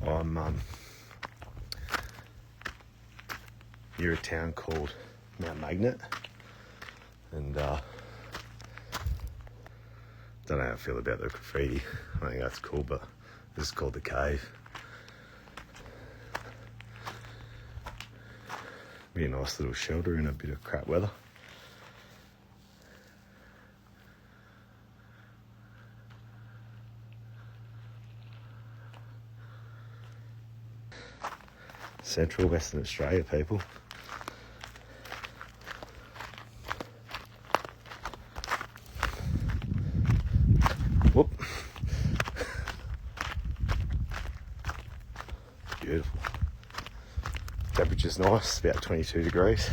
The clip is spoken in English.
I'm near a town called Mount Magnet, and don't know how I feel about the graffiti. I think that's cool, but this is called the Cave. Be a nice little shelter in a bit of crap weather. Central Western Australia, people. Whoop. Beautiful. Temperature's nice, about 22 degrees.